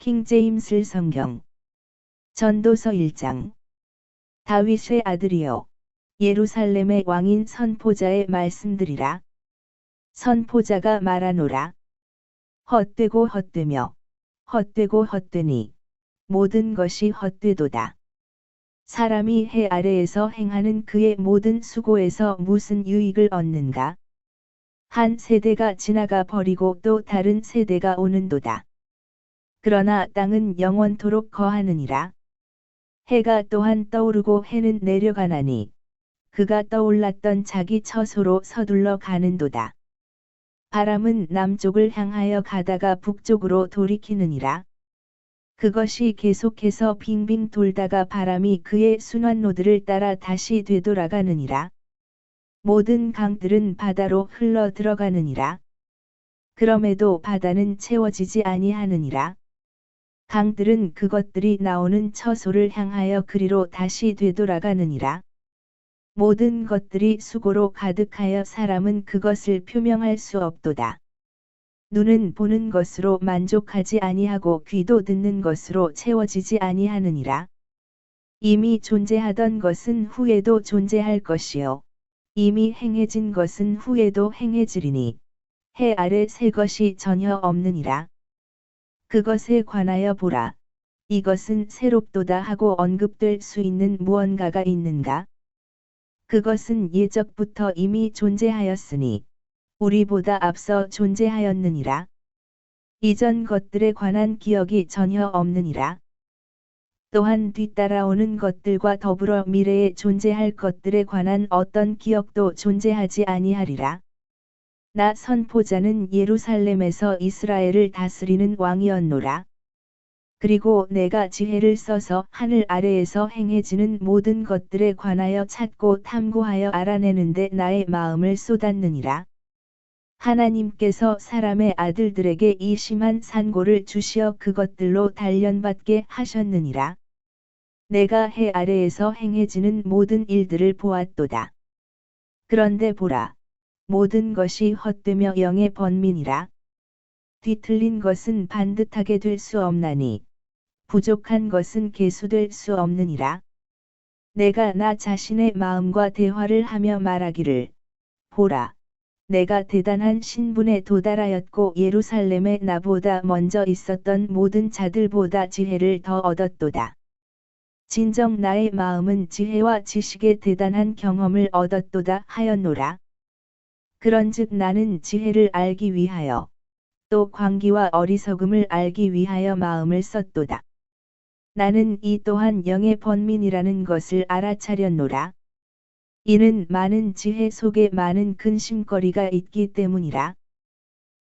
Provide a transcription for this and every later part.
킹제임스 성경. 전도서 1장. 다윗의 아들이여, 예루살렘의 왕인 선포자의 말씀들이라. 선포자가 말하노라. 헛되고 헛되며 헛되고 헛되니 모든 것이 헛되도다. 사람이 해 아래에서 행하는 그의 모든 수고에서 무슨 유익을 얻는가? 한 세대가 지나가 버리고 또 다른 세대가 오는도다. 그러나 땅은 영원토록 거하느니라. 해가 또한 떠오르고 해는 내려가나니 그가 떠올랐던 자기 처소로 서둘러 가는도다. 바람은 남쪽을 향하여 가다가 북쪽으로 돌이키느니라. 그것이 계속해서 빙빙 돌다가 바람이 그의 순환로들을 따라 다시 되돌아가느니라. 모든 강들은 바다로 흘러 들어가느니라. 그럼에도 바다는 채워지지 아니하느니라. 강들은 그것들이 나오는 처소를 향하여 그리로 다시 되돌아가느니라. 모든 것들이 수고로 가득하여 사람은 그것을 표명할 수 없도다. 눈은 보는 것으로 만족하지 아니하고 귀도 듣는 것으로 채워지지 아니하느니라. 이미 존재하던 것은 후에도 존재할 것이요 이미 행해진 것은 후에도 행해지리니 해 아래 새 것이 전혀 없느니라. 그것에 관하여 보라. 이것은 새롭도다 하고 언급될 수 있는 무언가가 있는가? 그것은 예적부터 이미 존재하였으니 우리보다 앞서 존재하였느니라. 이전 것들에 관한 기억이 전혀 없느니라. 또한 뒤따라오는 것들과 더불어 미래에 존재할 것들에 관한 어떤 기억도 존재하지 아니하리라. 나 선포자는 예루살렘에서 이스라엘을 다스리는 왕이었노라. 그리고 내가 지혜를 써서 하늘 아래에서 행해지는 모든 것들에 관하여 찾고 탐구하여 알아내는데 나의 마음을 쏟았느니라. 하나님께서 사람의 아들들에게 이 심한 산고를 주시어 그것들로 단련받게 하셨느니라. 내가 해 아래에서 행해지는 모든 일들을 보았도다. 그런데 보라. 모든 것이 헛되며 영의 번민이라. 뒤틀린 것은 반듯하게 될 수 없나니 부족한 것은 계수될 수 없느니라. 내가 나 자신의 마음과 대화를 하며 말하기를 보라. 내가 대단한 신분에 도달하였고 예루살렘에 나보다 먼저 있었던 모든 자들보다 지혜를 더 얻었도다. 진정 나의 마음은 지혜와 지식의 대단한 경험을 얻었도다 하였노라. 그런즉 나는 지혜를 알기 위하여 또 광기와 어리석음을 알기 위하여 마음을 썼도다. 나는 이 또한 영의 번민이라는 것을 알아차렸노라. 이는 많은 지혜 속에 많은 근심거리가 있기 때문이라.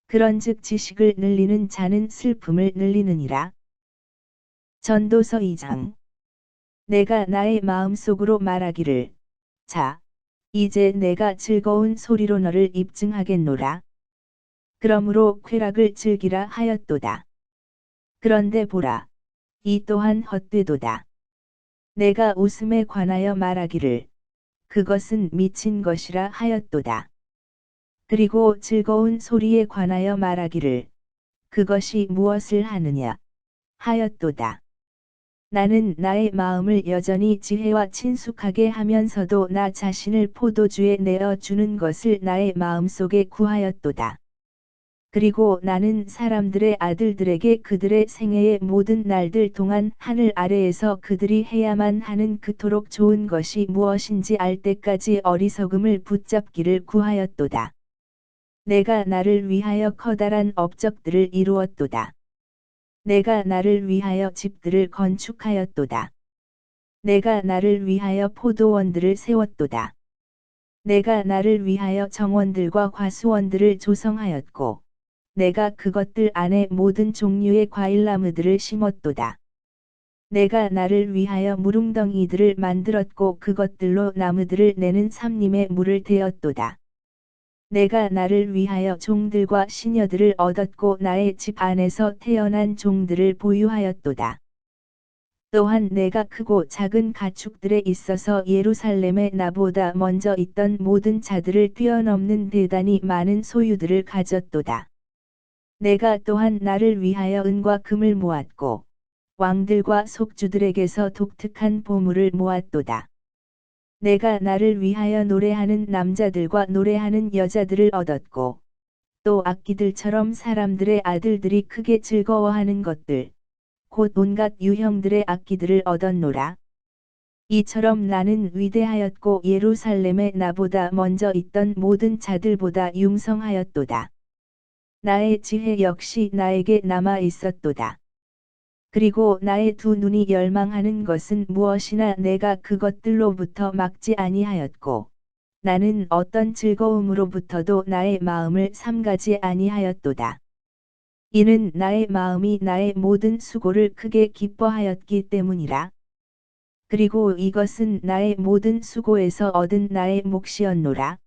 그런즉 지식을 늘리는 자는 슬픔을 늘리느니라. 전도서 2장. 내가 나의 마음속으로 말하기를 자, 이제 내가 즐거운 소리로 너를 입증하겠노라. 그러므로 쾌락을 즐기라 하였도다. 그런데 보라. 이 또한 헛되도다. 내가 웃음에 관하여 말하기를 그것은 미친 것이라 하였도다. 그리고 즐거운 소리에 관하여 말하기를 그것이 무엇을 하느냐 하였도다. 나는 나의 마음을 여전히 지혜와 친숙하게 하면서도 나 자신을 포도주에 내어 주는 것을 나의 마음속에 구하였도다. 그리고 나는 사람들의 아들들에게 그들의 생애의 모든 날들 동안 하늘 아래에서 그들이 해야만 하는 그토록 좋은 것이 무엇인지 알 때까지 어리석음을 붙잡기를 구하였도다. 내가 나를 위하여 커다란 업적들을 이루었도다. 내가 나를 위하여 집들을 건축하였도다. 내가 나를 위하여 포도원들을 세웠도다. 내가 나를 위하여 정원들과 과수원들을 조성하였고 내가 그것들 안에 모든 종류의 과일나무들을 심었도다. 내가 나를 위하여 무릉덩이들을 만들었고 그것들로 나무들을 내는 삼림의 물을 대었도다. 내가 나를 위하여 종들과 시녀들을 얻었고 나의 집 안에서 태어난 종들을 보유하였도다. 또한 내가 크고 작은 가축들에 있어서 예루살렘에 나보다 먼저 있던 모든 자들을 뛰어넘는 대단히 많은 소유들을 가졌도다. 내가 또한 나를 위하여 은과 금을 모았고 왕들과 속주들에게서 독특한 보물을 모았도다. 내가 나를 위하여 노래하는 남자들과 노래하는 여자들을 얻었고 또 악기들처럼 사람들의 아들들이 크게 즐거워하는 것들 곧 온갖 유형들의 악기들을 얻었노라. 이처럼 나는 위대하였고 예루살렘에 나보다 먼저 있던 모든 자들보다 융성하였도다. 나의 지혜 역시 나에게 남아 있었도다. 그리고 나의 두 눈이 열망하는 것은 무엇이나 내가 그것들로부터 막지 아니하였고 나는 어떤 즐거움으로부터도 나의 마음을 삼가지 아니하였도다. 이는 나의 마음이 나의 모든 수고를 크게 기뻐하였기 때문이라. 그리고 이것은 나의 모든 수고에서 얻은 나의 몫이었노라.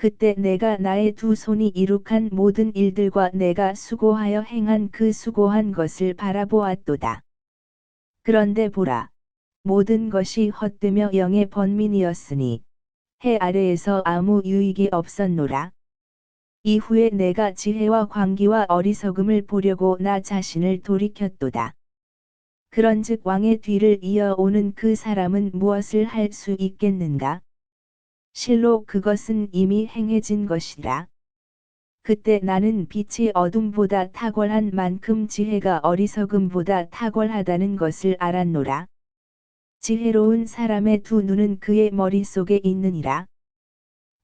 그때 내가 나의 두 손이 이룩한 모든 일들과 내가 수고하여 행한 그 수고한 것을 바라보았도다. 그런데 보라, 모든 것이 헛되며 영의 번민이었으니 해 아래에서 아무 유익이 없었노라. 이후에 내가 지혜와 광기와 어리석음을 보려고 나 자신을 돌이켰도다. 그런즉 왕의 뒤를 이어오는 그 사람은 무엇을 할 수 있겠는가? 실로 그것은 이미 행해진 것이라. 그때 나는 빛이 어둠보다 탁월한 만큼 지혜가 어리석음보다 탁월하다는 것을 알았노라. 지혜로운 사람의 두 눈은 그의 머릿속에 있느니라.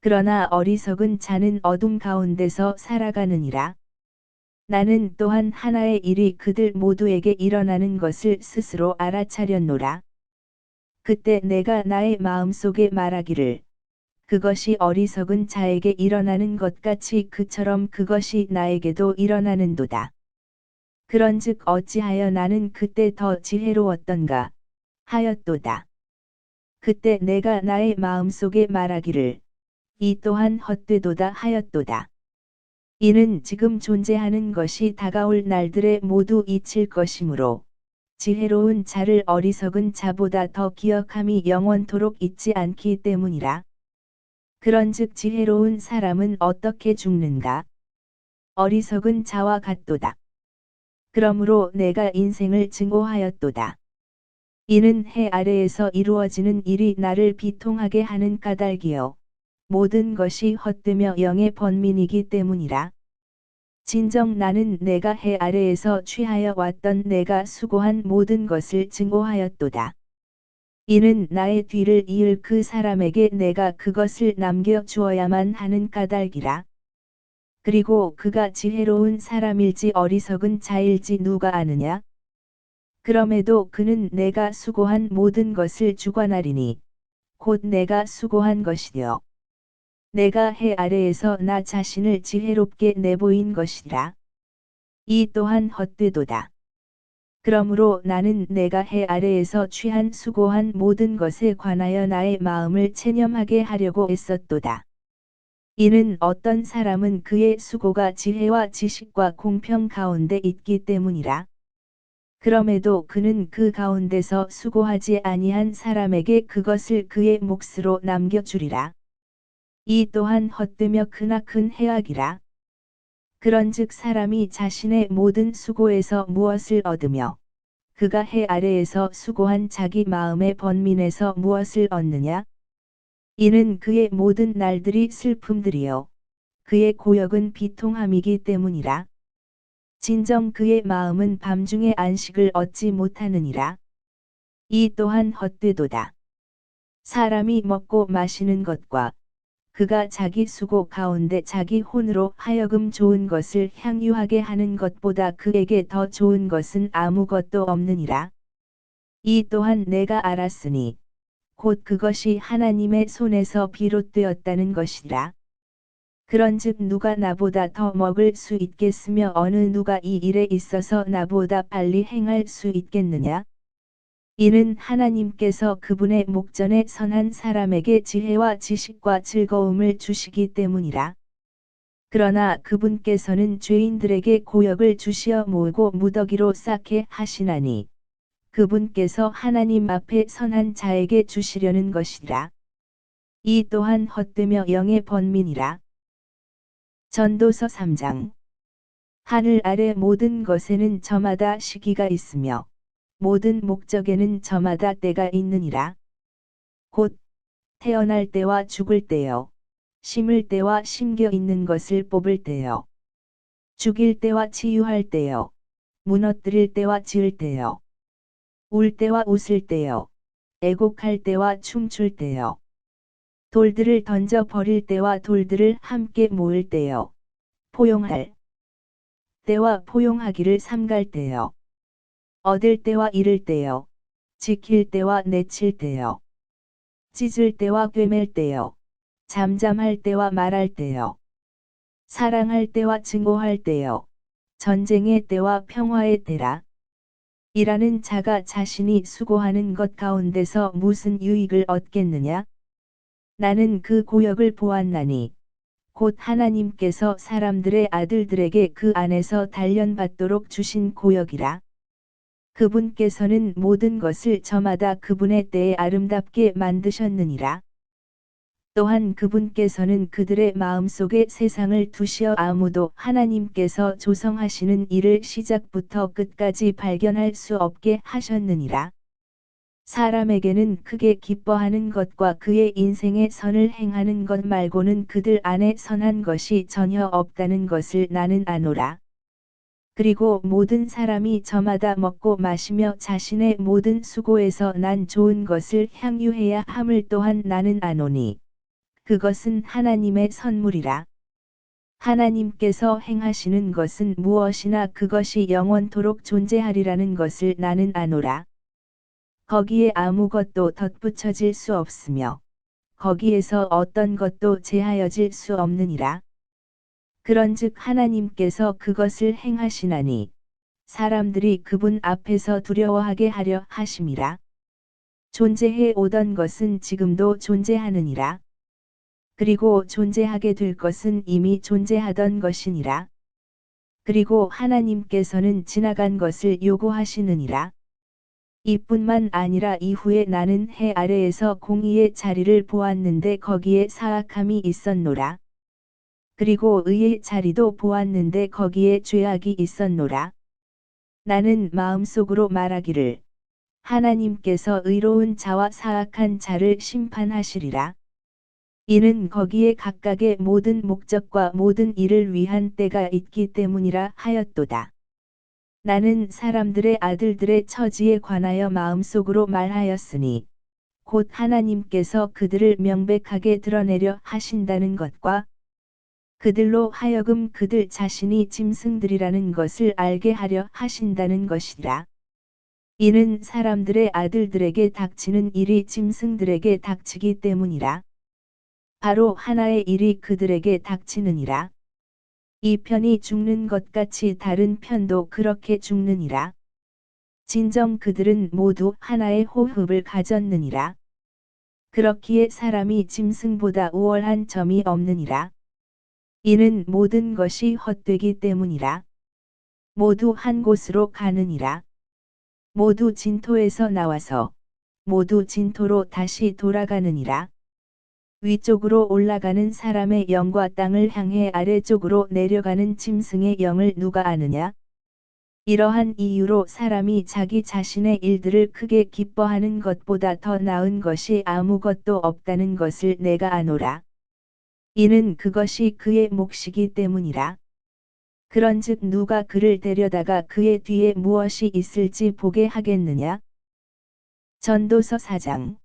그러나 어리석은 자는 어둠 가운데서 살아가느니라. 나는 또한 하나의 일이 그들 모두에게 일어나는 것을 스스로 알아차렸노라. 그때 내가 나의 마음속에 말하기를 그것이 어리석은 자에게 일어나는 것 같이 그처럼 그것이 나에게도 일어나는도다. 그런즉 어찌하여 나는 그때 더 지혜로웠던가 하였도다. 그때 내가 나의 마음속에 말하기를 이 또한 헛되도다 하였도다. 이는 지금 존재하는 것이 다가올 날들에 모두 잊힐 것이므로 지혜로운 자를 어리석은 자보다 더 기억함이 영원토록 잊지 않기 때문이라. 그런즉 지혜로운 사람은 어떻게 죽는가? 어리석은 자와 같도다. 그러므로 내가 인생을 증오하였도다. 이는 해 아래에서 이루어지는 일이 나를 비통하게 하는 까닭이요. 모든 것이 헛되며 영의 번민이기 때문이라. 진정 나는 내가 해 아래에서 취하여 왔던 내가 수고한 모든 것을 증오하였도다. 이는 나의 뒤를 이을 그 사람에게 내가 그것을 남겨 주어야만 하는 까닭이라. 그리고 그가 지혜로운 사람일지 어리석은 자일지 누가 아느냐? 그럼에도 그는 내가 수고한 모든 것을 주관하리니 곧 내가 수고한 것이요. 내가 해 아래에서 나 자신을 지혜롭게 내보인 것이라. 이 또한 헛되도다. 그러므로 나는 내가 해 아래에서 취한 수고한 모든 것에 관하여 나의 마음을 체념하게 하려고 애썼도다. 이는 어떤 사람은 그의 수고가 지혜와 지식과 공평 가운데 있기 때문이라. 그럼에도 그는 그 가운데서 수고하지 아니한 사람에게 그것을 그의 몫으로 남겨주리라. 이 또한 헛되며 크나큰 해악이라. 그런즉 사람이 자신의 모든 수고에서 무엇을 얻으며 그가 해 아래에서 수고한 자기 마음의 번민에서 무엇을 얻느냐? 이는 그의 모든 날들이 슬픔들이요. 그의 고역은 비통함이기 때문이라. 진정 그의 마음은 밤중에 안식을 얻지 못하느니라. 이 또한 헛되도다. 사람이 먹고 마시는 것과 그가 자기 수고 가운데 자기 혼으로 하여금 좋은 것을 향유하게 하는 것보다 그에게 더 좋은 것은 아무것도 없느니라. 이 또한 내가 알았으니 곧 그것이 하나님의 손에서 비롯되었다는 것이라. 그런즉 누가 나보다 더 먹을 수 있겠으며 어느 누가 이 일에 있어서 나보다 빨리 행할 수 있겠느냐? 이는 하나님께서 그분의 목전에 선한 사람에게 지혜와 지식과 즐거움을 주시기 때문이라. 그러나 그분께서는 죄인들에게 고역을 주시어 모으고 무더기로 쌓게 하시나니 그분께서 하나님 앞에 선한 자에게 주시려는 것이라. 이 또한 헛되며 영의 번민이라. 전도서 3장. 하늘 아래 모든 것에는 저마다 시기가 있으며 모든 목적에는 저마다 때가 있느니라. 곧 태어날 때와 죽을 때요, 심을 때와 심겨 있는 것을 뽑을 때요, 죽일 때와 치유할 때요, 무너뜨릴 때와 지을 때요, 울 때와 웃을 때요, 애곡할 때와 춤출 때요, 돌들을 던져 버릴 때와 돌들을 함께 모을 때요, 포용할 때와 포용하기를 삼갈 때요, 얻을 때와 잃을 때요, 지킬 때와 내칠 때요, 찢을 때와 꿰맬 때요, 잠잠할 때와 말할 때요, 사랑할 때와 증오할 때요, 전쟁의 때와 평화의 때라. 이라는 자가 자신이 수고하는 것 가운데서 무슨 유익을 얻겠느냐? 나는 그 고역을 보았나니 곧 하나님께서 사람들의 아들들에게 그 안에서 단련받도록 주신 고역이라. 그분께서는 모든 것을 저마다 그분의 때에 아름답게 만드셨느니라. 또한 그분께서는 그들의 마음속에 세상을 두시어 아무도 하나님께서 조성하시는 일을 시작부터 끝까지 발견할 수 없게 하셨느니라. 사람에게는 크게 기뻐하는 것과 그의 인생에 선을 행하는 것 말고는 그들 안에 선한 것이 전혀 없다는 것을 나는 아노라. 그리고 모든 사람이 저마다 먹고 마시며 자신의 모든 수고에서 난 좋은 것을 향유해야 함을 또한 나는 아노니 그것은 하나님의 선물이라. 하나님께서 행하시는 것은 무엇이나 그것이 영원토록 존재하리라는 것을 나는 아노라. 거기에 아무것도 덧붙여질 수 없으며 거기에서 어떤 것도 제하여질 수 없느니라. 그런즉 하나님께서 그것을 행하시나니 사람들이 그분 앞에서 두려워하게 하려 하심이라. 존재해 오던 것은 지금도 존재하느니라. 그리고 존재하게 될 것은 이미 존재하던 것이니라. 그리고 하나님께서는 지나간 것을 요구하시느니라. 이뿐만 아니라 이후에 나는 해 아래에서 공의의 자리를 보았는데 거기에 사악함이 있었노라. 그리고 의의 자리도 보았는데 거기에 죄악이 있었노라. 나는 마음속으로 말하기를 하나님께서 의로운 자와 사악한 자를 심판하시리라. 이는 거기에 각각의 모든 목적과 모든 일을 위한 때가 있기 때문이라 하였도다. 나는 사람들의 아들들의 처지에 관하여 마음속으로 말하였으니 곧 하나님께서 그들을 명백하게 드러내려 하신다는 것과 그들로 하여금 그들 자신이 짐승들이라는 것을 알게 하려 하신다는 것이라. 이는 사람들의 아들들에게 닥치는 일이 짐승들에게 닥치기 때문이라. 바로 하나의 일이 그들에게 닥치느니라. 이 편이 죽는 것 같이 다른 편도 그렇게 죽느니라. 진정 그들은 모두 하나의 호흡을 가졌느니라. 그렇기에 사람이 짐승보다 우월한 점이 없느니라. 이는 모든 것이 헛되기 때문이라. 모두 한 곳으로 가느니라. 모두 진토에서 나와서 모두 진토로 다시 돌아가느니라. 위쪽으로 올라가는 사람의 영과 땅을 향해 아래쪽으로 내려가는 짐승의 영을 누가 아느냐? 이러한 이유로 사람이 자기 자신의 일들을 크게 기뻐하는 것보다 더 나은 것이 아무것도 없다는 것을 내가 아노라. 이는 그것이 그의 몫이기 때문이라. 그런즉 누가 그를 데려다가 그의 뒤에 무엇이 있을지 보게 하겠느냐? 전도서 4장.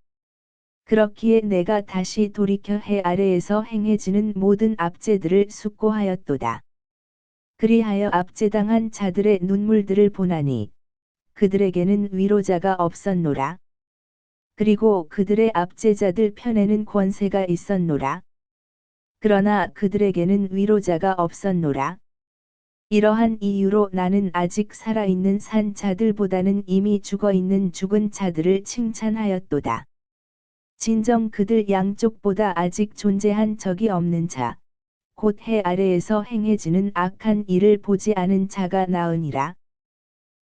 그렇기에 내가 다시 돌이켜 해 아래에서 행해지는 모든 압제들을 숙고하였도다. 그리하여 압제당한 자들의 눈물들을 보나니 그들에게는 위로자가 없었노라. 그리고 그들의 압제자들 편에는 권세가 있었노라. 그러나 그들에게는 위로자가 없었노라. 이러한 이유로 나는 아직 살아있는 산 자들보다는 이미 죽어있는 죽은 자들을 칭찬하였도다. 진정 그들 양쪽보다 아직 존재한 적이 없는 자, 곧 해 아래에서 행해지는 악한 일을 보지 않은 자가 나으니라.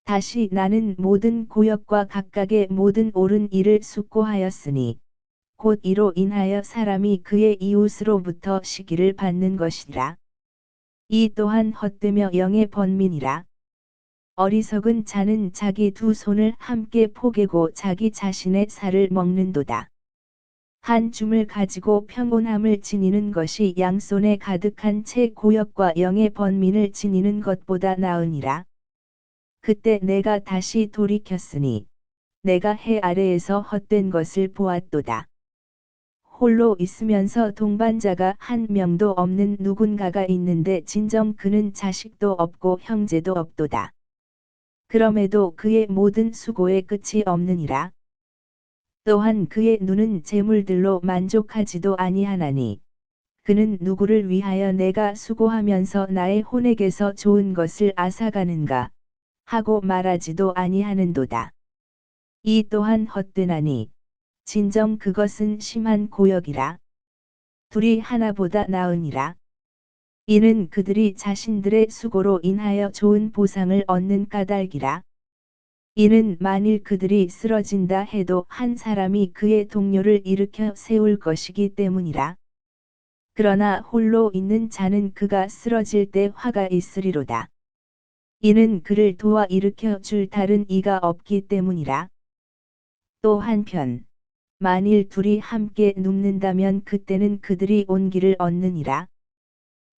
다시 나는 모든 고역과 각각의 모든 옳은 일을 숙고하였으니 곧 이로 인하여 사람이 그의 이웃으로부터 시기를 받는 것이라. 이 또한 헛되며 영의 번민이라. 어리석은 자는 자기 두 손을 함께 포개고 자기 자신의 살을 먹는도다. 한 줌을 가지고 평온함을 지니는 것이 양손에 가득한 채 고역과 영의 번민을 지니는 것보다 나으니라. 그때 내가 다시 돌이켰으니 내가 해 아래에서 헛된 것을 보았도다. 홀로 있으면서 동반자가 한 명도 없는 누군가가 있는데 진정 그는 자식도 없고 형제도 없도다. 그럼에도 그의 모든 수고에 끝이 없느니라. 또한 그의 눈은 재물들로 만족하지도 아니하나니 그는 누구를 위하여 내가 수고하면서 나의 혼액에서 좋은 것을 앗아가는가 하고 말하지도 아니하는도다. 이 또한 헛되나니 진정 그것은 심한 고역이라. 둘이 하나보다 나으니라. 이는 그들이 자신들의 수고로 인하여 좋은 보상을 얻는 까닭이라. 이는 만일 그들이 쓰러진다 해도 한 사람이 그의 동료를 일으켜 세울 것이기 때문이라. 그러나 홀로 있는 자는 그가 쓰러질 때 화가 있으리로다. 이는 그를 도와 일으켜 줄 다른 이가 없기 때문이라. 또 한편 만일 둘이 함께 눕는다면 그때는 그들이 온기를 얻느니라.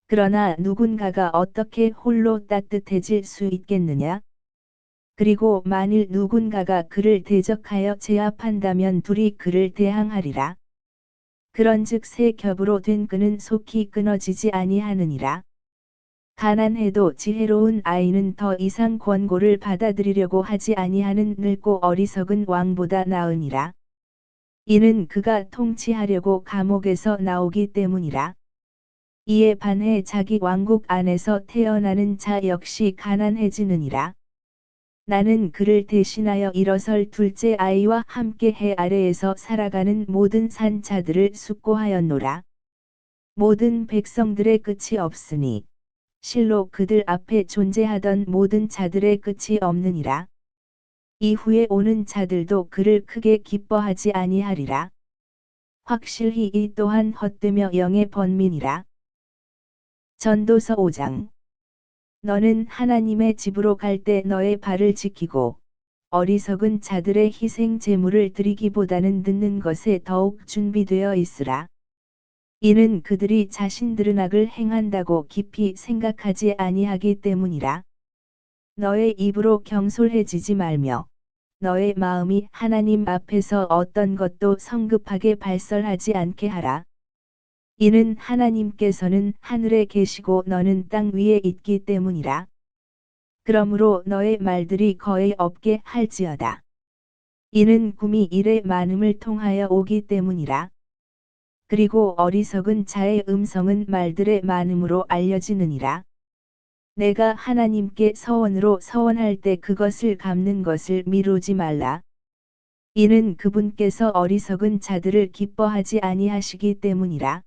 그러나 누군가가 어떻게 홀로 따뜻해질 수 있겠느냐? 그리고 만일 누군가가 그를 대적하여 제압한다면 둘이 그를 대항하리라. 그런즉 세 겹으로 된 끈은 속히 끊어지지 아니하느니라. 가난해도 지혜로운 아이는 더 이상 권고를 받아들이려고 하지 아니하는 늙고 어리석은 왕보다 나으니라. 이는 그가 통치하려고 감옥에서 나오기 때문이라. 이에 반해 자기 왕국 안에서 태어나는 자 역시 가난해지느니라. 나는 그를 대신하여 일어설 둘째 아이와 함께 해 아래에서 살아가는 모든 산자들을 숙고하였노라. 모든 백성들의 끝이 없으니 실로 그들 앞에 존재하던 모든 자들의 끝이 없느니라. 이후에 오는 자들도 그를 크게 기뻐하지 아니하리라. 확실히 이 또한 헛되며 영의 번민이라. 전도서 5장. 너는 하나님의 집으로 갈 때 너의 발을 지키고 어리석은 자들의 희생 제물을 드리기보다는 듣는 것에 더욱 준비되어 있으라. 이는 그들이 자신들은 악을 행한다고 깊이 생각하지 아니하기 때문이라. 너의 입으로 경솔해지지 말며 너의 마음이 하나님 앞에서 어떤 것도 성급하게 발설하지 않게 하라. 이는 하나님께서는 하늘에 계시고 너는 땅 위에 있기 때문이라. 그러므로 너의 말들이 거의 없게 할지어다. 이는 꿈이 일의 많음을 통하여 오기 때문이라. 그리고 어리석은 자의 음성은 말들의 많음으로 알려지느니라. 내가 하나님께 서원으로 서원할 때 그것을 갚는 것을 미루지 말라. 이는 그분께서 어리석은 자들을 기뻐하지 아니하시기 때문이라.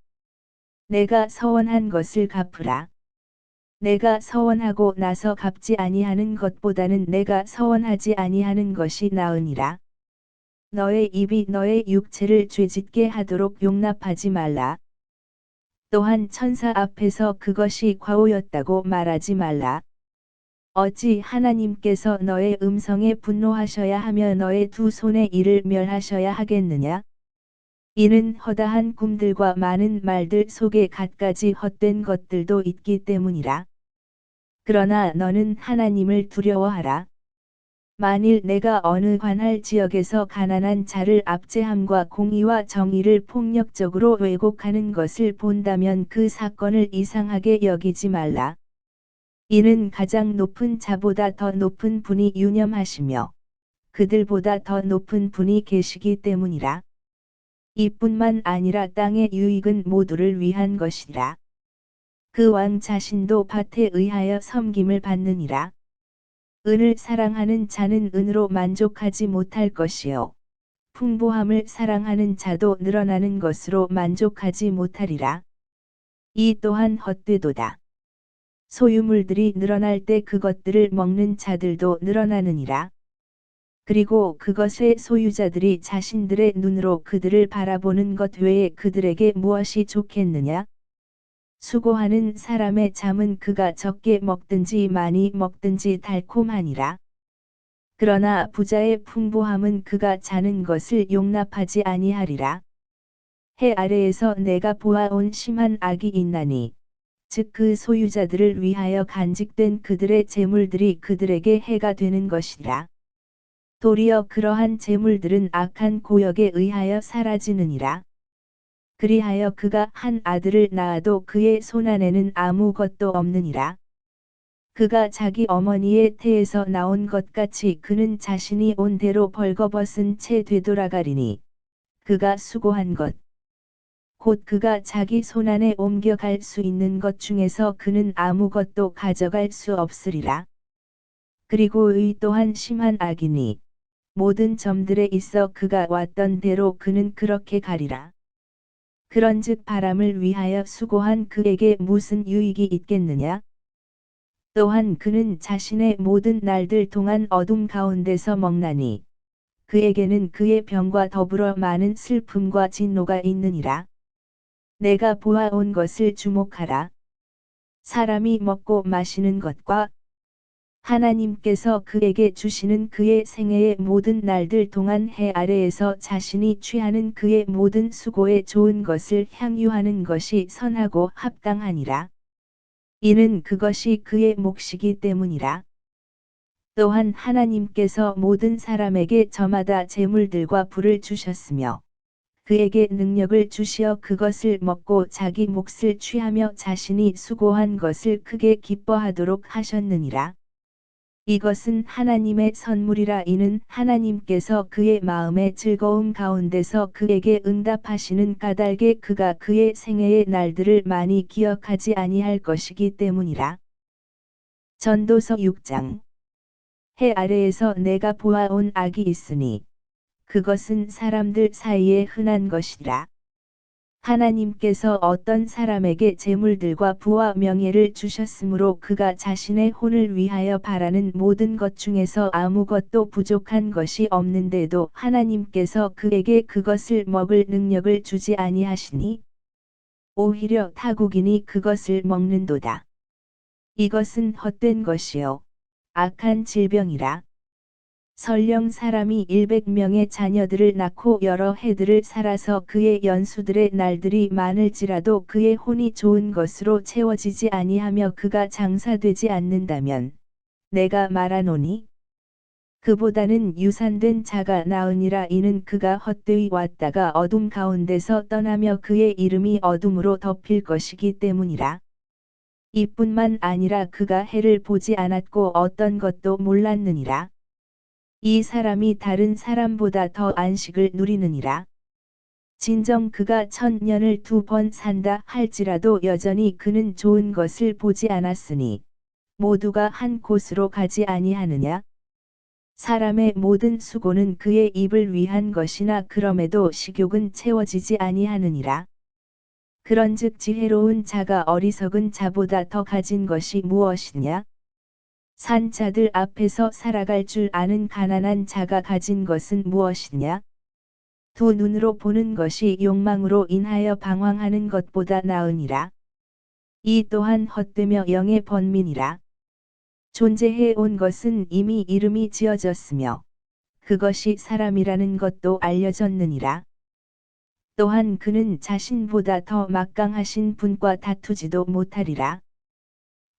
내가 서원한 것을 갚으라. 내가 서원하고 나서 갚지 아니하는 것보다는 내가 서원하지 아니하는 것이 나으니라. 너의 입이 너의 육체를 죄짓게 하도록 용납하지 말라. 또한 천사 앞에서 그것이 과오였다고 말하지 말라. 어찌 하나님께서 너의 음성에 분노하셔야 하며 너의 두 손의 일을 멸하셔야 하겠느냐? 이는 허다한 꿈들과 많은 말들 속에 갖가지 헛된 것들도 있기 때문이라. 그러나 너는 하나님을 두려워하라. 만일 내가 어느 관할 지역에서 가난한 자를 압제함과 공의와 정의를 폭력적으로 왜곡하는 것을 본다면 그 사건을 이상하게 여기지 말라. 이는 가장 높은 자보다 더 높은 분이 유념하시며 그들보다 더 높은 분이 계시기 때문이라. 이뿐만 아니라 땅의 유익은 모두를 위한 것이라. 그 왕 자신도 밭에 의하여 섬김을 받느니라. 은을 사랑하는 자는 은으로 만족하지 못할 것이요 풍부함을 사랑하는 자도 늘어나는 것으로 만족하지 못하리라. 이 또한 헛되도다. 소유물들이 늘어날 때 그것들을 먹는 자들도 늘어나느니라. 그리고 그것의 소유자들이 자신들의 눈으로 그들을 바라보는 것 외에 그들에게 무엇이 좋겠느냐? 수고하는 사람의 잠은 그가 적게 먹든지 많이 먹든지 달콤하니라. 그러나 부자의 풍부함은 그가 자는 것을 용납하지 아니하리라. 해 아래에서 내가 보아온 심한 악이 있나니 즉 그 소유자들을 위하여 간직된 그들의 재물들이 그들에게 해가 되는 것이라. 도리어 그러한 재물들은 악한 고역에 의하여 사라지느니라. 그리하여 그가 한 아들을 낳아도 그의 손안에는 아무것도 없느니라. 그가 자기 어머니의 태에서 나온 것 같이 그는 자신이 온 대로 벌거벗은 채 되돌아가리니 그가 수고한 것 곧 그가 자기 손안에 옮겨갈 수 있는 것 중에서 그는 아무것도 가져갈 수 없으리라. 그리고 의 또한 심한 악이니 모든 점들에 있어 그가 왔던 대로 그는 그렇게 가리라. 그런즉 바람을 위하여 수고한 그에게 무슨 유익이 있겠느냐? 또한 그는 자신의 모든 날들 동안 어둠 가운데서 먹나니 그에게는 그의 병과 더불어 많은 슬픔과 진노가 있느니라. 내가 보아온 것을 주목하라. 사람이 먹고 마시는 것과 하나님께서 그에게 주시는 그의 생애의 모든 날들 동안 해 아래에서 자신이 취하는 그의 모든 수고에 좋은 것을 향유하는 것이 선하고 합당하니라. 이는 그것이 그의 몫이기 때문이라. 또한 하나님께서 모든 사람에게 저마다 재물들과 부를 주셨으며 그에게 능력을 주시어 그것을 먹고 자기 몫을 취하며 자신이 수고한 것을 크게 기뻐하도록 하셨느니라. 이것은 하나님의 선물이라. 이는 하나님께서 그의 마음의 즐거움 가운데서 그에게 응답하시는 까닭에 그가 그의 생애의 날들을 많이 기억하지 아니할 것이기 때문이라. 전도서 6장. 해 아래에서 내가 보아온 악이 있으니 그것은 사람들 사이에 흔한 것이라. 하나님께서 어떤 사람에게 재물들과 부와 명예를 주셨으므로 그가 자신의 혼을 위하여 바라는 모든 것 중에서 아무것도 부족한 것이 없는데도 하나님께서 그에게 그것을 먹을 능력을 주지 아니하시니 오히려 타국인이 그것을 먹는도다. 이것은 헛된 것이요 악한 질병이라. 설령 사람이 100명의 자녀들을 낳고 여러 해들을 살아서 그의 연수들의 날들이 많을지라도 그의 혼이 좋은 것으로 채워지지 아니하며 그가 장사되지 않는다면 내가 말하노니 그보다는 유산된 자가 나으니라. 이는 그가 헛되이 왔다가 어둠 가운데서 떠나며 그의 이름이 어둠으로 덮일 것이기 때문이라. 이뿐만 아니라 그가 해를 보지 않았고 어떤 것도 몰랐느니라. 이 사람이 다른 사람보다 더 안식을 누리느니라. 진정 그가 1000년을 2번 산다 할지라도 여전히 그는 좋은 것을 보지 않았으니 모두가 한 곳으로 가지 아니하느냐. 사람의 모든 수고는 그의 입을 위한 것이나 그럼에도 식욕은 채워지지 아니하느니라. 그런즉 지혜로운 자가 어리석은 자보다 더 가진 것이 무엇이냐? 산 자들 앞에서 살아갈 줄 아는 가난한 자가 가진 것은 무엇이냐? 두 눈으로 보는 것이 욕망으로 인하여 방황하는 것보다 나으니라. 이 또한 헛되며 영의 번민이라. 존재해 온 것은 이미 이름이 지어졌으며 그것이 사람이라는 것도 알려졌느니라. 또한 그는 자신보다 더 막강하신 분과 다투지도 못하리라.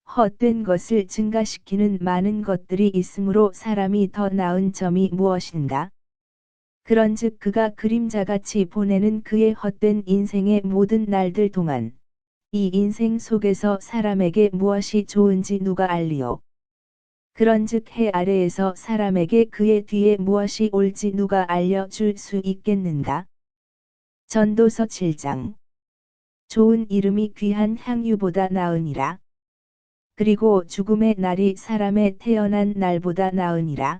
헛된 것을 증가시키는 많은 것들이 있으므로 사람이 더 나은 점이 무엇인가? 그런즉 그가 그림자같이 보내는 그의 헛된 인생의 모든 날들 동안 이 인생 속에서 사람에게 무엇이 좋은지 누가 알리오? 그런즉 해 아래에서 사람에게 그의 뒤에 무엇이 올지 누가 알려줄 수 있겠는가? 전도서 7장. 좋은 이름이 귀한 향유보다 나으니라. 그리고 죽음의 날이 사람의 태어난 날보다 나으니라.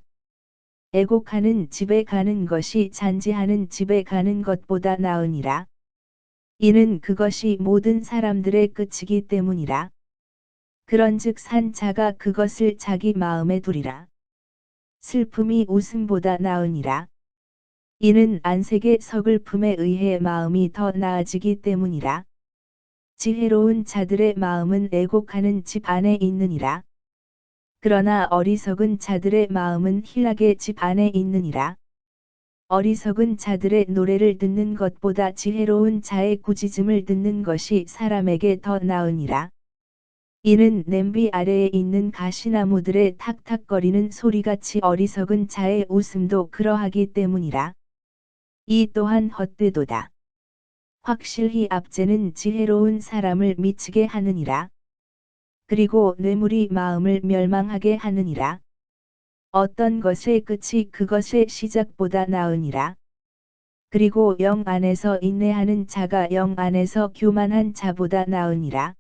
애곡하는 집에 가는 것이 잔지하는 집에 가는 것보다 나으니라. 이는 그것이 모든 사람들의 끝이기 때문이라. 그런즉 산 자가 그것을 자기 마음에 두리라. 슬픔이 웃음보다 나으니라. 이는 안색의 서글픔에 의해 마음이 더 나아지기 때문이라. 지혜로운 자들의 마음은 애곡하는 집 안에 있느니라. 그러나 어리석은 자들의 마음은 희락의 집 안에 있느니라. 어리석은 자들의 노래를 듣는 것보다 지혜로운 자의 꾸짖음을 듣는 것이 사람에게 더 나으니라. 이는 냄비 아래에 있는 가시나무들의 탁탁거리는 소리같이 어리석은 자의 웃음도 그러하기 때문이라. 이 또한 헛되도다. 확실히 압제는 지혜로운 사람을 미치게 하느니라. 그리고 뇌물이 마음을 멸망하게 하느니라. 어떤 것의 끝이 그것의 시작보다 나으니라. 그리고 영 안에서 인내하는 자가 영 안에서 교만한 자보다 나으니라.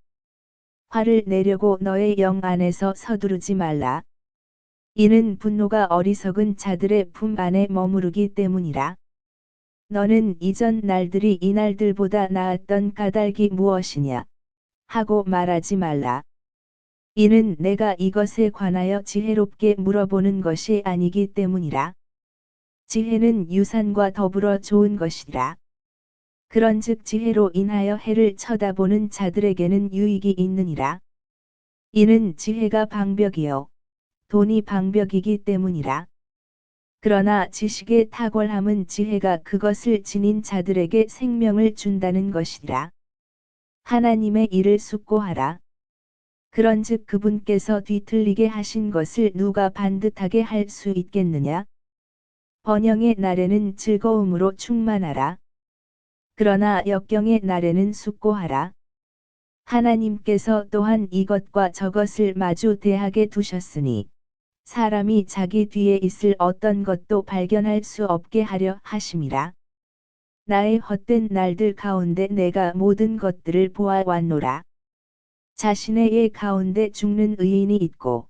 화를 내려고 너의 영 안에서 서두르지 말라. 이는 분노가 어리석은 자들의 품 안에 머무르기 때문이라. 너는 이전 날들이 이 날들보다 나았던 까닭이 무엇이냐 하고 말하지 말라. 이는 내가 이것에 관하여 지혜롭게 물어보는 것이 아니기 때문이라. 지혜는 유산과 더불어 좋은 것이라. 그런즉 지혜로 인하여 해를 쳐다보는 자들에게는 유익이 있느니라. 이는 지혜가 방벽이요 돈이 방벽이기 때문이라. 그러나 지식의 탁월함은 지혜가 그것을 지닌 자들에게 생명을 준다는 것이라. 하나님의 일을 숙고하라. 그런즉 그분께서 뒤틀리게 하신 것을 누가 반듯하게 할 수 있겠느냐? 번영의 날에는 즐거움으로 충만하라. 그러나 역경의 날에는 숙고하라. 하나님께서 또한 이것과 저것을 마주 대하게 두셨으니 사람이 자기 뒤에 있을 어떤 것도 발견할 수 없게 하려 하심이라. 나의 헛된 날들 가운데 내가 모든 것들을 보아왔노라. 자신의 예 가운데 죽는 의인이 있고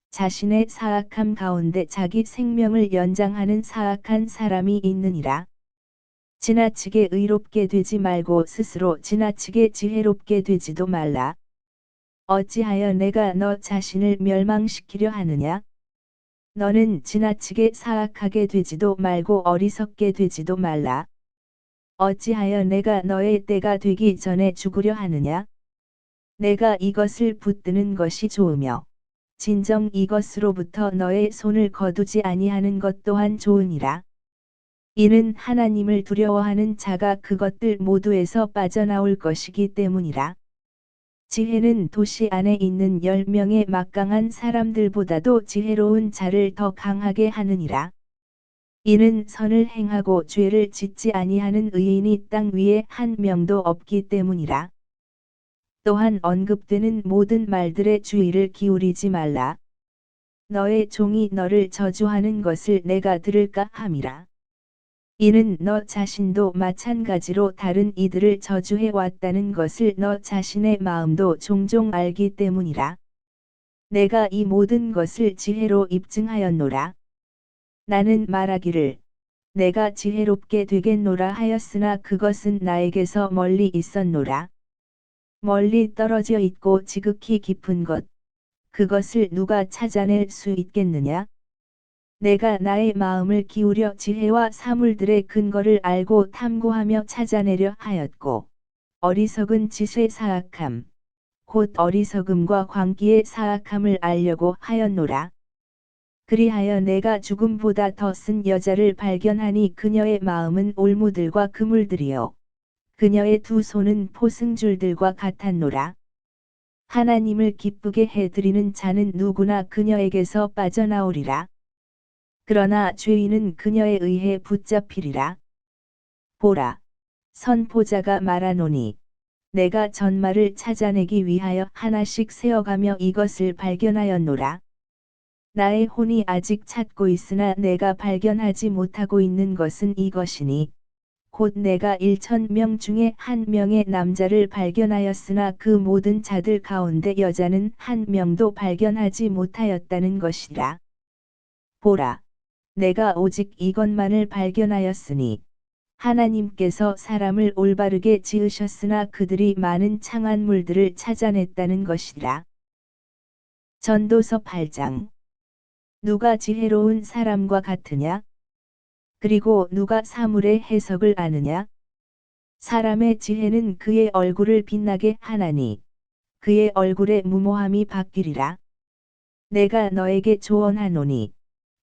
자신의 사악함 가운데 자기 생명을 연장하는 사악한 사람이 있느니라. 지나치게 의롭게 되지 말고 스스로 지나치게 지혜롭게 되지도 말라. 어찌하여 내가 너 자신을 멸망시키려 하느냐? 너는 지나치게 사악하게 되지도 말고 어리석게 되지도 말라. 어찌하여 내가 너의 때가 되기 전에 죽으려 하느냐? 내가 이것을 붙드는 것이 좋으며 진정 이것으로부터 너의 손을 거두지 아니하는 것 또한 좋으니라. 이는 하나님을 두려워하는 자가 그것들 모두에서 빠져나올 것이기 때문이라. 지혜는 도시 안에 있는 10명의 막강한 사람들보다도 지혜로운 자를 더 강하게 하느니라. 이는 선을 행하고 죄를 짓지 아니하는 의인이 땅 위에 한 명도 없기 때문이라. 또한 언급되는 모든 말들의 주의를 기울이지 말라. 너의 종이 너를 저주하는 것을 내가 들을까 함이라. 이는 너 자신도 마찬가지로 다른 이들을 저주해 왔다는 것을 너 자신의 마음도 종종 알기 때문이라. 내가 이 모든 것을 지혜로 입증하였노라. 나는 말하기를 내가 지혜롭게 되겠노라 하였으나 그것은 나에게서 멀리 있었노라. 멀리 떨어져 있고 지극히 깊은 것, 그것을 누가 찾아낼 수 있겠느냐? 내가 나의 마음을 기울여 지혜와 사물들의 근거를 알고 탐구하며 찾아내려 하였고, 어리석은 짓의 사악함, 곧 어리석음과 광기의 사악함을 알려고 하였노라. 그리하여 내가 죽음보다 더 쓴 여자를 발견하니 그녀의 마음은 올무들과 그물들이요. 그녀의 두 손은 포승줄들과 같았노라. 하나님을 기쁘게 해드리는 자는 누구나 그녀에게서 빠져나오리라. 그러나 죄인은 그녀에 의해 붙잡히리라. 보라, 선포자가 말하노니 내가 전말을 찾아내기 위하여 하나씩 세어가며 이것을 발견하였노라. 나의 혼이 아직 찾고 있으나 내가 발견하지 못하고 있는 것은 이것이니 곧 내가 1000명 중에 한 명의 남자를 발견하였으나 그 모든 자들 가운데 여자는 한 명도 발견하지 못하였다는 것이라. 보라, 내가 오직 이것만을 발견하였으니 하나님께서 사람을 올바르게 지으셨으나 그들이 많은 창한물들을 찾아냈다는 것이라. 전도서 8장. 누가 지혜로운 사람과 같으냐? 그리고 누가 사물의 해석을 아느냐? 사람의 지혜는 그의 얼굴을 빛나게 하나니 그의 얼굴의 무모함이 바뀌리라. 내가 너에게 조언하노니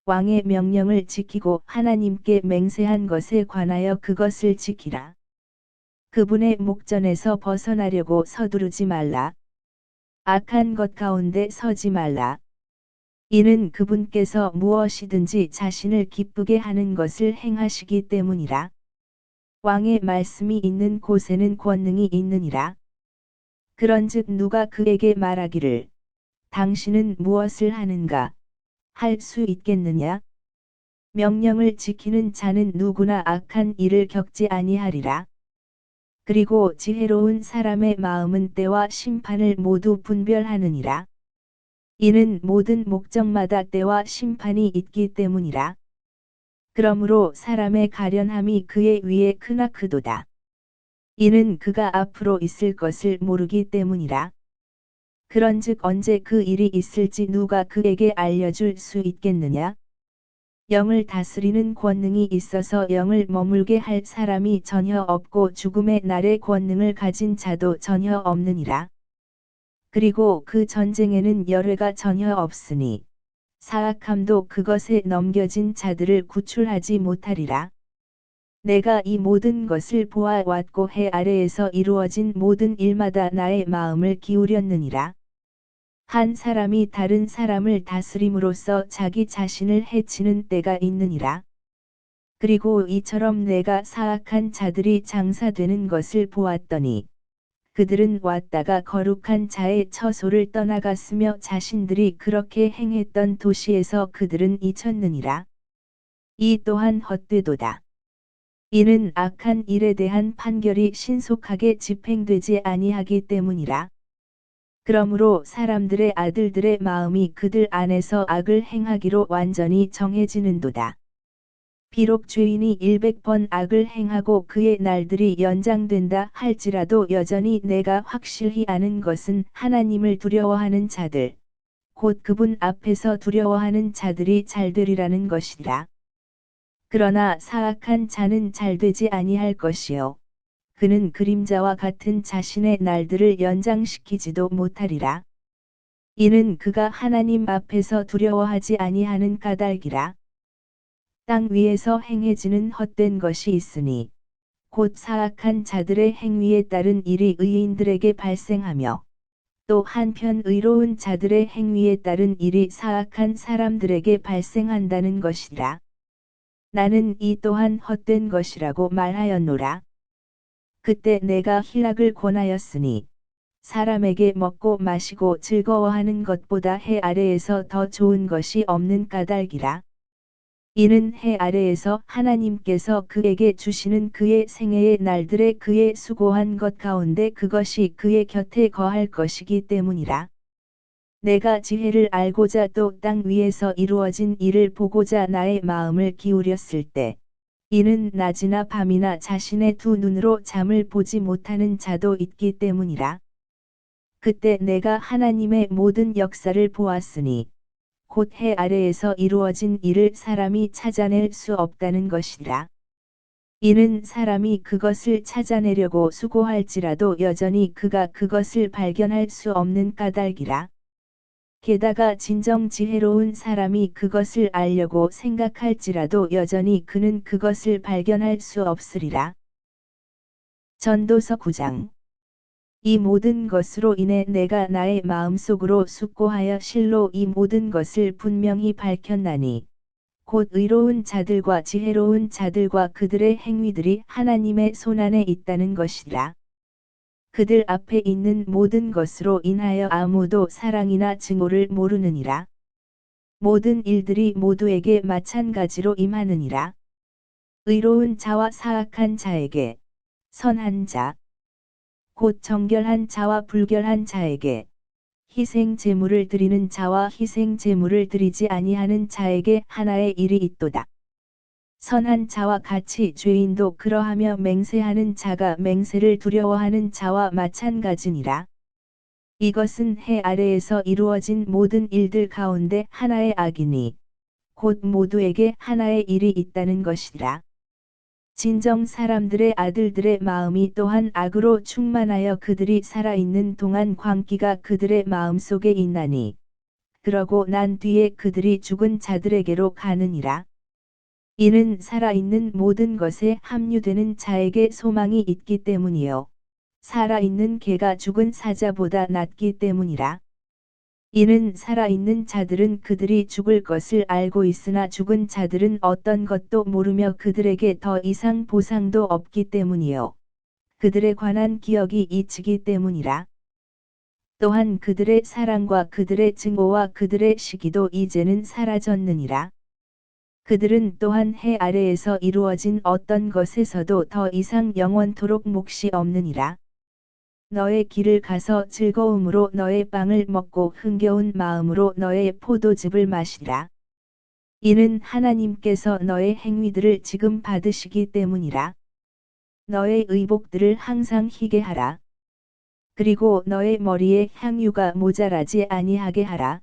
왕의 명령을 지키고 하나님께 맹세한 것에 관하여 그것을 지키라. 그분의 목전에서 벗어나려고 서두르지 말라. 악한 것 가운데 서지 말라. 이는 그분께서 무엇이든지 자신을 기쁘게 하는 것을 행하시기 때문이라. 왕의 말씀이 있는 곳에는 권능이 있느니라. 그런즉 누가 그에게 말하기를 당신은 무엇을 하는가 할 수 있겠느냐? 명령을 지키는 자는 누구나 악한 일을 겪지 아니하리라. 그리고 지혜로운 사람의 마음은 때와 심판을 모두 분별하느니라. 이는 모든 목적마다 때와 심판이 있기 때문이라. 그러므로 사람의 가련함이 그의 위에 크나크도다. 이는 그가 앞으로 있을 것을 모르기 때문이라. 그런즉 언제 그 일이 있을지 누가 그에게 알려줄 수 있겠느냐? 영을 다스리는 권능이 있어서 영을 머물게 할 사람이 전혀 없고 죽음의 날의 권능을 가진 자도 전혀 없느니라. 그리고 그 전쟁에는 열외가 전혀 없으니 사악함도 그것에 넘겨진 자들을 구출하지 못하리라. 내가 이 모든 것을 보아왔고 해 아래에서 이루어진 모든 일마다 나의 마음을 기울였느니라. 한 사람이 다른 사람을 다스림으로써 자기 자신을 해치는 때가 있느니라. 그리고 이처럼 내가 사악한 자들이 장사되는 것을 보았더니 그들은 왔다가 거룩한 자의 처소를 떠나갔으며 자신들이 그렇게 행했던 도시에서 그들은 잊혔느니라. 이 또한 헛되도다. 이는 악한 일에 대한 판결이 신속하게 집행되지 아니하기 때문이라. 그러므로 사람들의 아들들의 마음이 그들 안에서 악을 행하기로 완전히 정해지는도다. 비록 죄인이 100번 악을 행하고 그의 날들이 연장된다 할지라도 여전히 내가 확실히 아는 것은 하나님을 두려워하는 자들, 곧 그분 앞에서 두려워하는 자들이 잘되리라는 것이라. 그러나 사악한 자는 잘되지 아니할 것이요. 그는 그림자와 같은 자신의 날들을 연장시키지도 못하리라. 이는 그가 하나님 앞에서 두려워하지 아니하는 까닭이라. 땅 위에서 행해지는 헛된 것이 있으니 곧 사악한 자들의 행위에 따른 일이 의인들에게 발생하며 또 한편 의로운 자들의 행위에 따른 일이 사악한 사람들에게 발생한다는 것이라. 나는 이 또한 헛된 것이라고 말하였노라. 그때 내가 희락을 권하였으니 사람에게 먹고 마시고 즐거워하는 것보다 해 아래에서 더 좋은 것이 없는 까닭이라. 이는 해 아래에서 하나님께서 그에게 주시는 그의 생애의 날들에 그의 수고한 것 가운데 그것이 그의 곁에 거할 것이기 때문이라. 내가 지혜를 알고자 또 땅 위에서 이루어진 일을 보고자 나의 마음을 기울였을 때 이는 낮이나 밤이나 자신의 두 눈으로 잠을 보지 못하는 자도 있기 때문이라. 그때 내가 하나님의 모든 역사를 보았으니 곧 해 아래에서 이루어진 일을 사람이 찾아낼 수 없다는 것이라. 이는 사람이 그것을 찾아내려고 수고할지라도 여전히 그가 그것을 발견할 수 없는 까닭이라. 게다가 진정 지혜로운 사람이 그것을 알려고 생각할지라도 여전히 그는 그것을 발견할 수 없으리라. 전도서 9장. 이 모든 것으로 인해 내가 나의 마음속으로 숙고하여 실로 이 모든 것을 분명히 밝혔나니 곧 의로운 자들과 지혜로운 자들과 그들의 행위들이 하나님의 손안에 있다는 것이라. 그들 앞에 있는 모든 것으로 인하여 아무도 사랑이나 증오를 모르느니라. 모든 일들이 모두에게 마찬가지로 임하느니라. 의로운 자와 사악한 자에게, 선한 자, 곧 정결한 자와 불결한 자에게, 희생 제물을 드리는 자와 희생 제물을 드리지 아니하는 자에게 하나의 일이 있도다. 선한 자와 같이 죄인도 그러하며 맹세하는 자가 맹세를 두려워하는 자와 마찬가지니라. 이것은 해 아래에서 이루어진 모든 일들 가운데 하나의 악이니 곧 모두에게 하나의 일이 있다는 것이라. 진정 사람들의 아들들의 마음이 또한 악으로 충만하여 그들이 살아있는 동안 광기가 그들의 마음속에 있나니 그러고 난 뒤에 그들이 죽은 자들에게로 가느니라. 이는 살아있는 모든 것에 합류되는 자에게 소망이 있기 때문이요. 살아있는 개가 죽은 사자보다 낫기 때문이라. 이는 살아있는 자들은 그들이 죽을 것을 알고 있으나 죽은 자들은 어떤 것도 모르며 그들에게 더 이상 보상도 없기 때문이요. 그들에 관한 기억이 잊히기 때문이라. 또한 그들의 사랑과 그들의 증오와 그들의 시기도 이제는 사라졌느니라. 그들은 또한 해 아래에서 이루어진 어떤 것에서도 더 이상 영원토록 몫이 없느니라. 너의 길을 가서 즐거움으로 너의 빵을 먹고 흥겨운 마음으로 너의 포도즙을 마시라. 이는 하나님께서 너의 행위들을 지금 받으시기 때문이라. 너의 의복들을 항상 희게 하라. 그리고 너의 머리에 향유가 모자라지 아니하게 하라.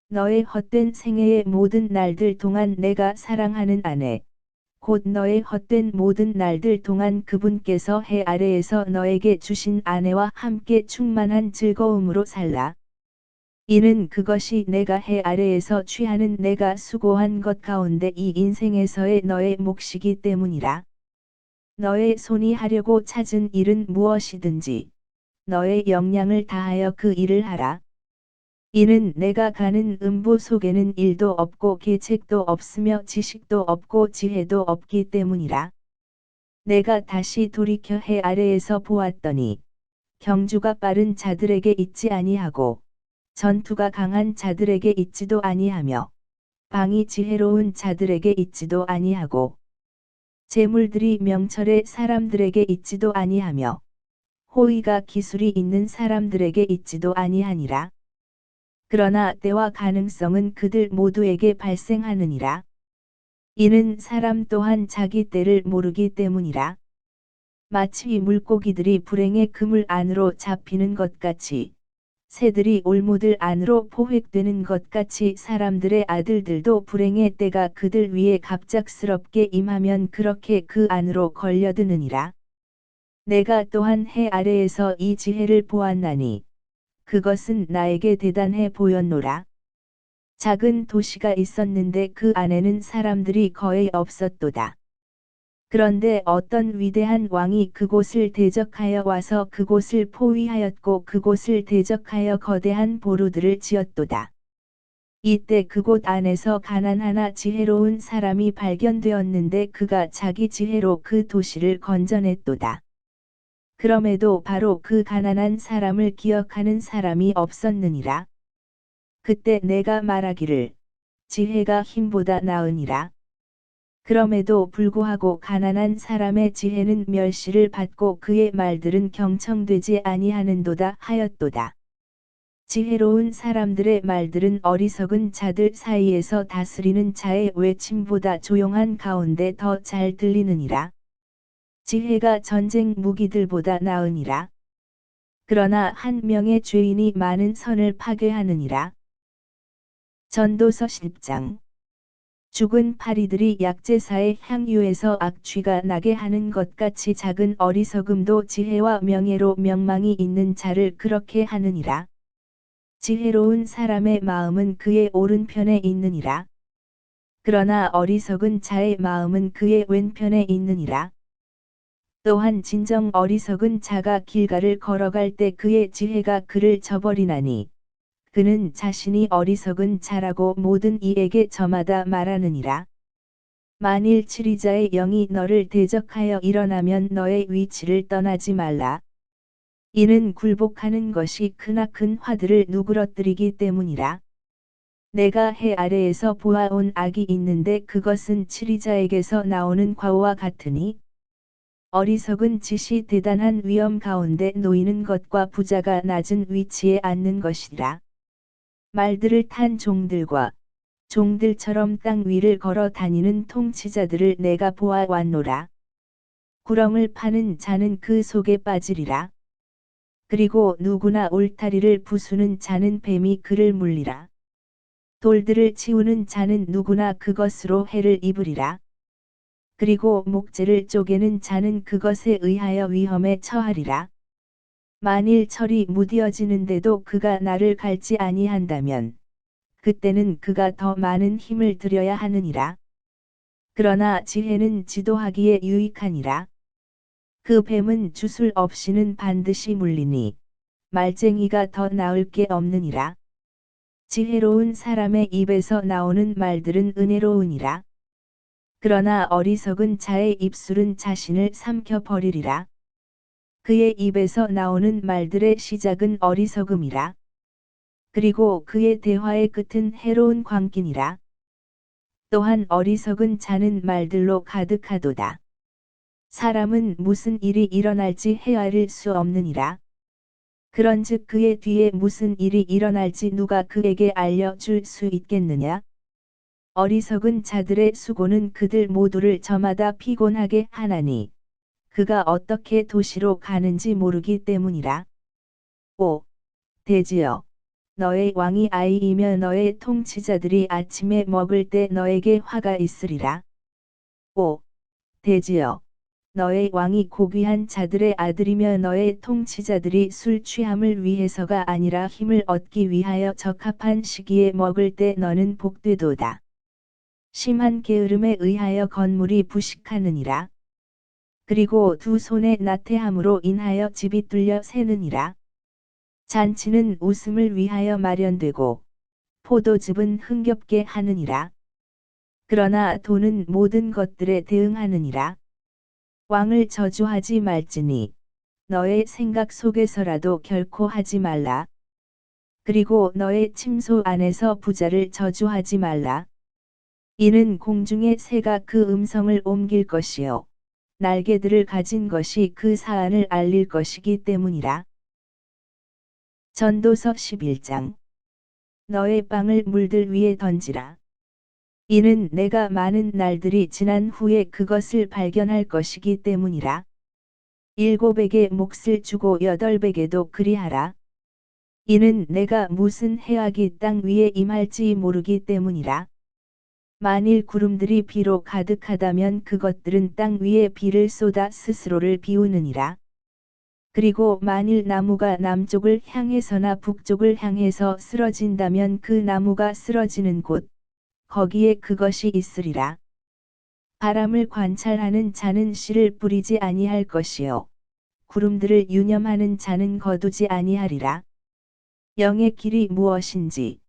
너의 헛된 생애의 모든 날들 동안 내가 사랑하는 아내, 곧 너의 헛된 모든 날들 동안 그분께서 해 아래에서 너에게 주신 아내와 함께 충만한 즐거움으로 살라. 이는 그것이 내가 해 아래에서 취하는 내가 수고한 것 가운데 이 인생에서의 너의 몫이기 때문이라. 너의 손이 하려고 찾은 일은 무엇이든지 너의 역량을 다하여 그 일을 하라. 이는 내가 가는 음부 속에는 일도 없고 계책도 없으며 지식도 없고 지혜도 없기 때문이라. 내가 다시 돌이켜 해 아래에서 보았더니 경주가 빠른 자들에게 있지 아니하고 전투가 강한 자들에게 있지도 아니하며 방이 지혜로운 자들에게 있지도 아니하고 재물들이 명철의 사람들에게 있지도 아니하며 호의가 기술이 있는 사람들에게 있지도 아니하니라. 그러나 때와 가능성은 그들 모두에게 발생하느니라. 이는 사람 또한 자기 때를 모르기 때문이라. 마치 물고기들이 불행의 그물 안으로 잡히는 것 같이 새들이 올무들 안으로 포획되는 것 같이 사람들의 아들들도 불행의 때가 그들 위에 갑작스럽게 임하면 그렇게 그 안으로 걸려드느니라. 내가 또한 해 아래에서 이 지혜를 보았나니 그것은 나에게 대단해 보였노라. 작은 도시가 있었는데 그 안에는 사람들이 거의 없었도다. 그런데 어떤 위대한 왕이 그곳을 대적하여 와서 그곳을 포위하였고 그곳을 대적하여 거대한 보루들을 지었도다. 이때 그곳 안에서 가난하나 지혜로운 사람이 발견되었는데 그가 자기 지혜로 그 도시를 건져냈도다. 그럼에도 바로 그 가난한 사람을 기억하는 사람이 없었느니라. 그때 내가 말하기를 지혜가 힘보다 나으니라. 그럼에도 불구하고 가난한 사람의 지혜는 멸시를 받고 그의 말들은 경청되지 아니하는도다 하였도다. 지혜로운 사람들의 말들은 어리석은 자들 사이에서 다스리는 자의 외침보다 조용한 가운데 더 잘 들리느니라. 지혜가 전쟁 무기들보다 나으니라. 그러나 한 명의 죄인이 많은 선을 파괴하느니라. 전도서 10장. 죽은 파리들이 약제사의 향유에서 악취가 나게 하는 것 같이 작은 어리석음도 지혜와 명예로 명망이 있는 자를 그렇게 하느니라. 지혜로운 사람의 마음은 그의 오른편에 있느니라. 그러나 어리석은 자의 마음은 그의 왼편에 있느니라. 또한 진정 어리석은 자가 길가를 걸어갈 때 그의 지혜가 그를 저버리나니 그는 자신이 어리석은 자라고 모든 이에게 저마다 말하느니라. 만일 치리자의 영이 너를 대적하여 일어나면 너의 위치를 떠나지 말라. 이는 굴복하는 것이 크나큰 화들을 누그러뜨리기 때문이라. 내가 해 아래에서 보아온 악이 있는데 그것은 치리자에게서 나오는 과오와 같으니 어리석은 짓이 대단한 위험 가운데 놓이는 것과 부자가 낮은 위치에 앉는 것이라. 말들을 탄 종들과 종들처럼 땅 위를 걸어 다니는 통치자들을 내가 보아왔노라. 구렁을 파는 자는 그 속에 빠지리라. 그리고 누구나 울타리를 부수는 자는 뱀이 그를 물리라. 돌들을 치우는 자는 누구나 그것으로 해를 입으리라. 그리고 목재를 쪼개는 자는 그것에 의하여 위험에 처하리라. 만일 철이 무뎌지는데도 그가 나를 갈지 아니한다면 그때는 그가 더 많은 힘을 들여야 하느니라. 그러나 지혜는 지도하기에 유익하니라. 그 뱀은 주술 없이는 반드시 물리니 말쟁이가 더 나을 게 없느니라. 지혜로운 사람의 입에서 나오는 말들은 은혜로우니라. 그러나 어리석은 자의 입술은 자신을 삼켜버리리라. 그의 입에서 나오는 말들의 시작은 어리석음이라. 그리고 그의 대화의 끝은 해로운 광기니라. 또한 어리석은 자는 말들로 가득하도다. 사람은 무슨 일이 일어날지 헤아릴 수 없느니라. 그런즉 그의 뒤에 무슨 일이 일어날지 누가 그에게 알려줄 수 있겠느냐? 어리석은 자들의 수고는 그들 모두를 저마다 피곤하게 하나니 그가 어떻게 도시로 가는지 모르기 때문이라. 5. 대지여, 너의 왕이 아이이며 너의 통치자들이 아침에 먹을 때 너에게 화가 있으리라. 5. 대지여, 너의 왕이 고귀한 자들의 아들이며 너의 통치자들이 술 취함을 위해서가 아니라 힘을 얻기 위하여 적합한 시기에 먹을 때 너는 복되도다. 심한 게으름에 의하여 건물이 부식하느니라. 그리고 두 손의 나태함으로 인하여 집이 뚫려 새느니라. 잔치는 웃음을 위하여 마련되고 포도즙은 흥겹게 하느니라. 그러나 돈은 모든 것들에 대응하느니라. 왕을 저주하지 말지니 너의 생각 속에서라도 결코 하지 말라. 그리고 너의 침소 안에서 부자를 저주하지 말라. 이는 공중의 새가 그 음성을 옮길 것이요 날개들을 가진 것이 그 사안을 알릴 것이기 때문이라. 전도서 11장. 너의 빵을 물들 위에 던지라. 이는 내가 많은 날들이 지난 후에 그것을 발견할 것이기 때문이라. 7에게 몫을 주고 8에게도 그리하라. 이는 내가 무슨 해악이 땅 위에 임할지 모르기 때문이라. 만일 구름들이 비로 가득하다면 그것들은 땅 위에 비를 쏟아 스스로를 비우느니라. 그리고 만일 나무가 남쪽을 향해서나 북쪽을 향해서 쓰러진다면 그 나무가 쓰러지는 곳, 거기에 그것이 있으리라. 바람을 관찰하는 자는 씨를 뿌리지 아니할 것이요 구름들을 유념하는 자는 거두지 아니하리라. 영의 길이 무엇인지,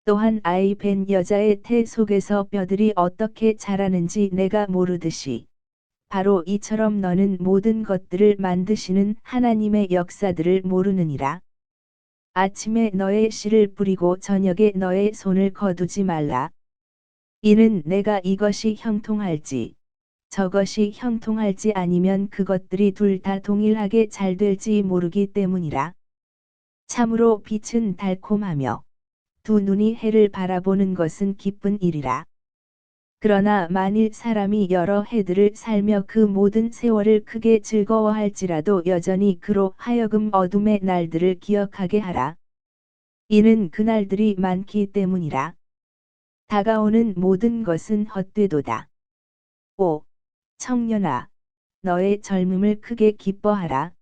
또한 아이 벤 여자의 태 속에서 뼈들이 어떻게 자라는지 내가 모르듯이 바로 이처럼 너는 모든 것들을 만드시는 하나님의 역사들을 모르느니라. 아침에 너의 씨를 뿌리고 저녁에 너의 손을 거두지 말라. 이는 내가 이것이 형통할지 저것이 형통할지 아니면 그것들이 둘 다 동일하게 잘 될지 모르기 때문이라. 참으로 빛은 달콤하며 두 눈이 해를 바라보는 것은 기쁜 일이라. 그러나 만일 사람이 여러 해들을 살며 그 모든 세월을 크게 즐거워할지라도 여전히 그로 하여금 어둠의 날들을 기억하게 하라. 이는 그 날들이 많기 때문이라. 다가오는 모든 것은 헛되도다. 5. 청년아, 너의 젊음을 크게 기뻐하라.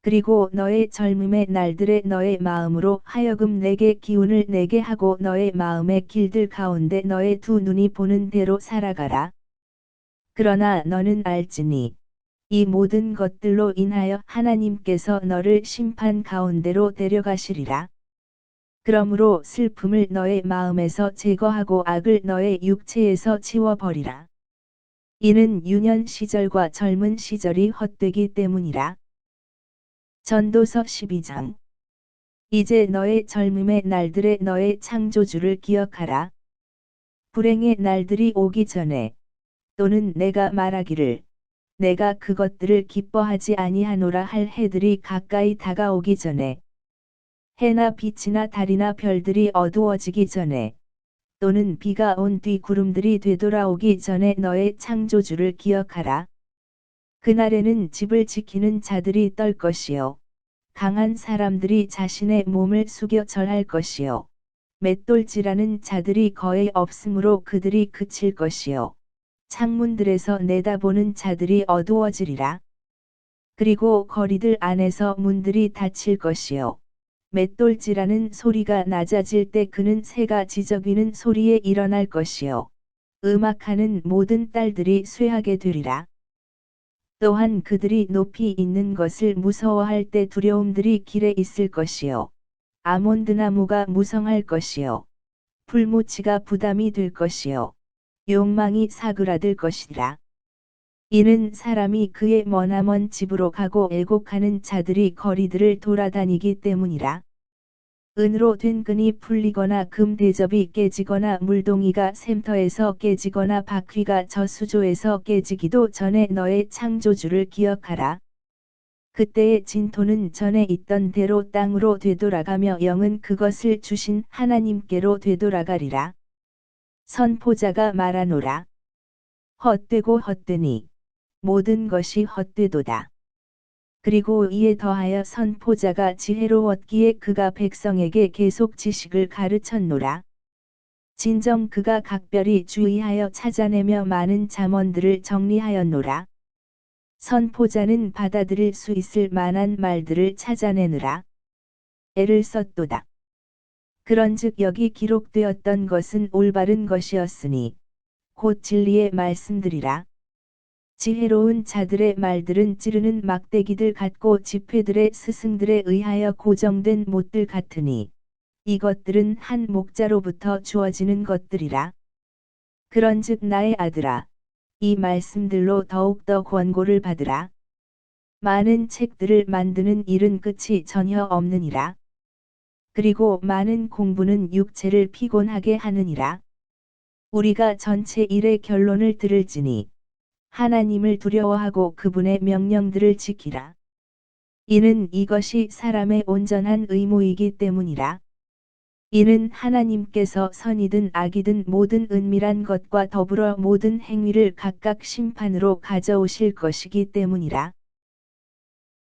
그리고 너의 젊음의 날들에 너의 마음으로 하여금 내게 기운을 내게 하고 너의 마음의 길들 가운데 너의 두 눈이 보는 대로 살아가라. 그러나 너는 알지니 이 모든 것들로 인하여 하나님께서 너를 심판 가운데로 데려가시리라. 그러므로 슬픔을 너의 마음에서 제거하고 악을 너의 육체에서 지워버리라. 이는 유년 시절과 젊은 시절이 헛되기 때문이라. 전도서 12장. 이제 너의 젊음의 날들에 너의 창조주를 기억하라. 불행의 날들이 오기 전에 또는 내가 말하기를 내가 그것들을 기뻐하지 아니하노라 할 해들이 가까이 다가오기 전에 해나 빛이나 달이나 별들이 어두워지기 전에 또는 비가 온 뒤 구름들이 되돌아오기 전에 너의 창조주를 기억하라. 그날에는 집을 지키는 자들이 떨 것이요 강한 사람들이 자신의 몸을 숙여 절할 것이요 맷돌질하는 자들이 거의 없으므로 그들이 그칠 것이요 창문들에서 내다보는 자들이 어두워지리라. 그리고 거리들 안에서 문들이 닫힐 것이요. 맷돌질하는 소리가 낮아질 때 그는 새가 지저귀는 소리에 일어날 것이요. 음악하는 모든 딸들이 쇠하게 되리라. 또한 그들이 높이 있는 것을 무서워할 때 두려움들이 길에 있을 것이요. 아몬드 나무가 무성할 것이요. 풀무치가 부담이 될 것이요. 욕망이 사그라들 것이라. 이는 사람이 그의 머나먼 집으로 가고 애곡하는 자들이 거리들을 돌아다니기 때문이라. 은으로 된 끈이 풀리거나 금 대접이 깨지거나 물동이가 샘터에서 깨지거나 바퀴가 저수조에서 깨지기도 전에 너의 창조주를 기억하라. 그때의 진토는 전에 있던 대로 땅으로 되돌아가며 영은 그것을 주신 하나님께로 되돌아가리라. 선포자가 말하노라. 헛되고 헛되니 모든 것이 헛되도다. 그리고 이에 더하여 선포자가 지혜로웠기에 그가 백성에게 계속 지식을 가르쳤노라. 진정 그가 각별히 주의하여 찾아내며 많은 잠언들을 정리하였노라. 선포자는 받아들일 수 있을 만한 말들을 찾아내느라 애를 썼도다. 그런즉 여기 기록되었던 것은 올바른 것이었으니 곧 진리의 말씀들이라. 지혜로운 자들의 말들은 찌르는 막대기들 같고 지폐들의 스승들에 의하여 고정된 못들 같으니 이것들은 한 목자로부터 주어지는 것들이라. 그런즉 나의 아들아, 이 말씀들로 더욱더 권고를 받으라. 많은 책들을 만드는 일은 끝이 전혀 없느니라. 그리고 많은 공부는 육체를 피곤하게 하느니라. 우리가 전체 일의 결론을 들을지니 하나님을 두려워하고 그분의 명령들을 지키라. 이는 이것이 사람의 온전한 의무이기 때문이라. 이는 하나님께서 선이든 악이든 모든 은밀한 것과 더불어 모든 행위를 각각 심판으로 가져오실 것이기 때문이라.